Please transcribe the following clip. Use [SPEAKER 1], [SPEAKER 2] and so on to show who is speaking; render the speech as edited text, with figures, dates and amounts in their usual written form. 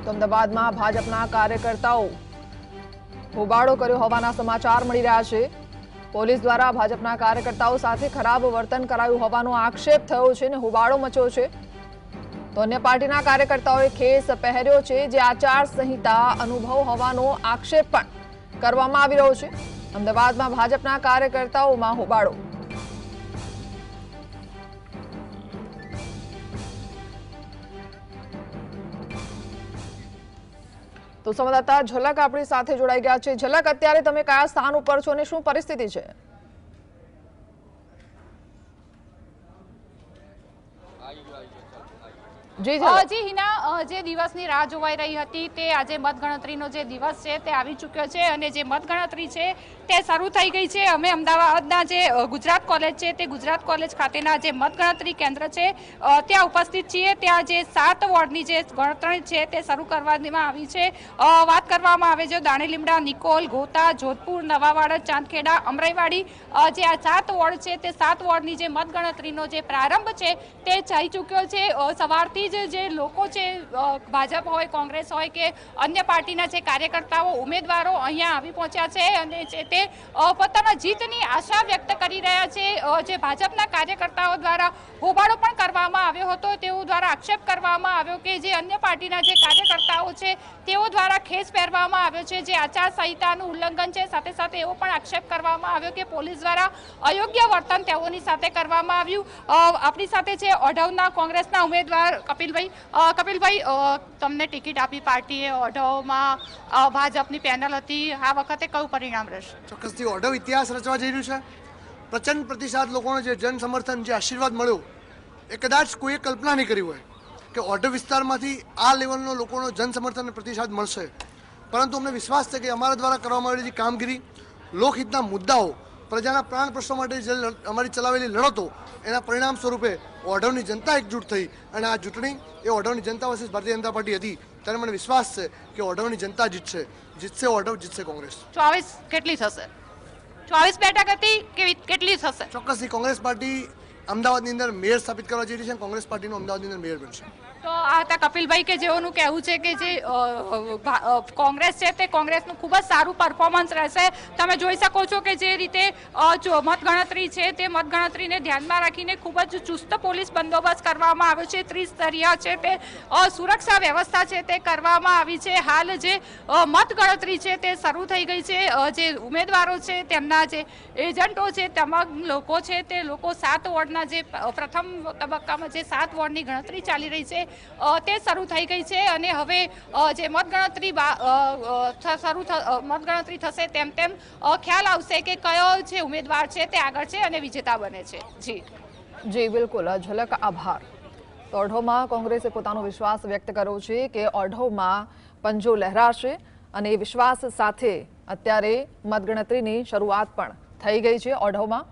[SPEAKER 1] તો અમદાવાદમાં ભાજપના કાર્યકર્તાઓ હોબાળો કર્યો હોવાના સમાચાર મળી રહ્યા છે। પોલીસ દ્વારા ભાજપના કાર્યકર્તાઓ સાથે ખરાબ વર્તન કરાયું હોવાનો આક્ષેપ થયો છે અને હોબાળો મચ્યો છે। તો અન્ય પાર્ટીના કાર્યકર્તાઓએ ખેસ પહેર્યો છે, જે આચાર સંહિતા અનુભવ હોવાનો આક્ષેપ પણ કરવામાં આવી રહ્યો છે। અમદાવાદમાં ભાજપના કાર્યકર્તાઓમાં હોબાળો। તો સંવાદદાતા ઝલક આપણી સાથે જોડાઈ ગયા છે। ઝલક, અત્યારે તમે કયા સ્થાન ઉપર છો અને શું પરિસ્થિતિ છે?
[SPEAKER 2] જી હિના, જે દિવસની રાહ જોવાઈ રહી હતી તે આજે મતગણતરીનો જે દિવસ છે તે આવી ચૂક્યો છે અને જે મતગણતરી છે તે શરૂ થઈ ગઈ છે। અમે અમદાવાદના જે ગુજરાત કોલેજ છે તે ગુજરાત કોલેજ ખાતેના જે મતગણતરી કેન્દ્ર છે ત્યાં ઉપસ્થિત છીએ। ત્યાં જે 7 વોર્ડની જે ગણતરી છે તે શરૂ કરવામાં આવી છે। વાત કરવામાં આવે છે દાણી લીમડા, નિકોલ, ગોતા, જોધપુર, નવાવાડા, ચાંદખેડા, અમરાઈવાડી, જે આ 7 વોર્ડ છે તે 7 વોર્ડની જે મતગણતરીનો જે પ્રારંભ છે તે થઈ ચૂક્યો છે। સવારથી જે લોકો છે, ભાજપ હોય, કોંગ્રેસ હોય કે અન્ય પાર્ટીના જે કાર્યકર્તાઓ, ઉમેદવારો અહીંયા આવી પહોંચ્યા છે અને તે પોતાના જીતની આશા વ્યક્ત કરી રહ્યા છે। જે ભાજપના કાર્યકર્તાઓ દ્વારા હોબાળો પણ કરવામાં આવ્યો હતો, તેઓ દ્વારા આક્ષેપ કરવામાં આવ્યો કે જે અન્ય પાર્ટીના જે કાર્યકર્તાઓ છે તેઓ દ્વારા ખેસ પહેરવામાં આવ્યો છે, જે આચાર સંહિતાનું ઉલ્લંઘન છે। સાથે સાથે એવો પણ આક્ષેપ કરવામાં આવ્યો કે પોલીસ દ્વારા અયોગ્ય વર્તન તેઓની સાથે કરવામાં આવ્યું। આપણી સાથે છે ઓઢવના કોંગ્રેસના ઉમેદવાર કપિલભાઈ, તમને ટિકિટ આપી પાર્ટીએ, ઓઢવમાં ભાજપની પેનલ હતી, આ વખતે કયું પરિણામ રહેશે?
[SPEAKER 3] ચોક્કસથી ઓઢવ ઇતિહાસ રચવા જઈ રહ્યું છે। પ્રચંડ પ્રતિસાદ, લોકોનો જે જન સમર્થન, જે આશીર્વાદ મળ્યો એ કદાચ કોઈએ કલ્પના નહીં કરી હોય કે ઓઢવ વિસ્તારમાંથી આ લેવલનો લોકોનો જન સમર્થન અને પ્રતિસાદ મળશે। પરંતુ અમને વિશ્વાસ છે કે અમારા દ્વારા કરવામાં આવેલી જે કામગીરી, લોકહિતના મુદ્દાઓ, પ્રજાના પ્રાણ પ્રશ્નો માટે જે અમારી ચલાવેલી લડતો, એના પરિણામ સ્વરૂપે ઓઢવની જનતા એકજૂટ થઈ અને આ ચૂંટણી એ ઓઢવની જનતા વર્સિસ ભારતીય જનતા પાર્ટી હતી। ત્યારે મને વિશ્વાસ છે કે ઓઢવની જનતા જીતશે ઓઢવ, જીતશે કોંગ્રેસ।
[SPEAKER 2] 24 કેટલી થશે? 24 બેઠક હતી કે કેટલી થશે?
[SPEAKER 3] ચોક્કસથી કોંગ્રેસ પાર્ટી અમદાવાદની અંદર મેયર સ્થાપિત કરવા જઈ રહી છે। કોંગ્રેસ પાર્ટીનો અમદાવાદની અંદર મેયર બનશે।
[SPEAKER 2] તો આ હતા કપિલભાઈ કે જેઓનું કહેવું છે કે જે કોંગ્રેસ છે તે કોંગ્રેસનું ખૂબ જ સારું પરફોર્મન્સ રહેશે। તમે જોઈ શકો છો કે જે રીતે મતગણતરી છે તે મતગણતરીને ધ્યાનમાં રાખીને ખૂબ જ ચુસ્ત પોલીસ બંદોબસ્ત કરવામાં આવ્યો છે। ત્રિસ્તરીય છે તે સુરક્ષા વ્યવસ્થા છે તે કરવામાં આવી છે। હાલ જે મતગણતરી છે તે શરૂ થઈ ગઈ છે। જે ઉમેદવારો છે તેમના જે એજન્ટો છે, તમામ લોકો છે તે લોકો 7 વોર્ડના જે પ્રથમ તબક્કામાં જે 7 વોર્ડની ગણતરી ચાલી રહી છે તે શરૂ થઈ ગઈ છે અને હવે જે મતગણતરી થશે તેમ ખ્યાલ આવશે કે કયો છે ઉમેદવાર છે તે આગળ છે અને વિજેતા બને છે।
[SPEAKER 1] જી બિલકુલ, ઝલક, આભાર। તો ઓઢવમાં કોંગ્રેસે પોતાનો વિશ્વાસ વ્યક્ત કર્યો છે કે ઓઢવમાં પંજો લહેરાશે અને એ વિશ્વાસ સાથે અત્યારે મતગણતરીની શરૂઆત પણ થઈ ગઈ છે ઓઢવમાં।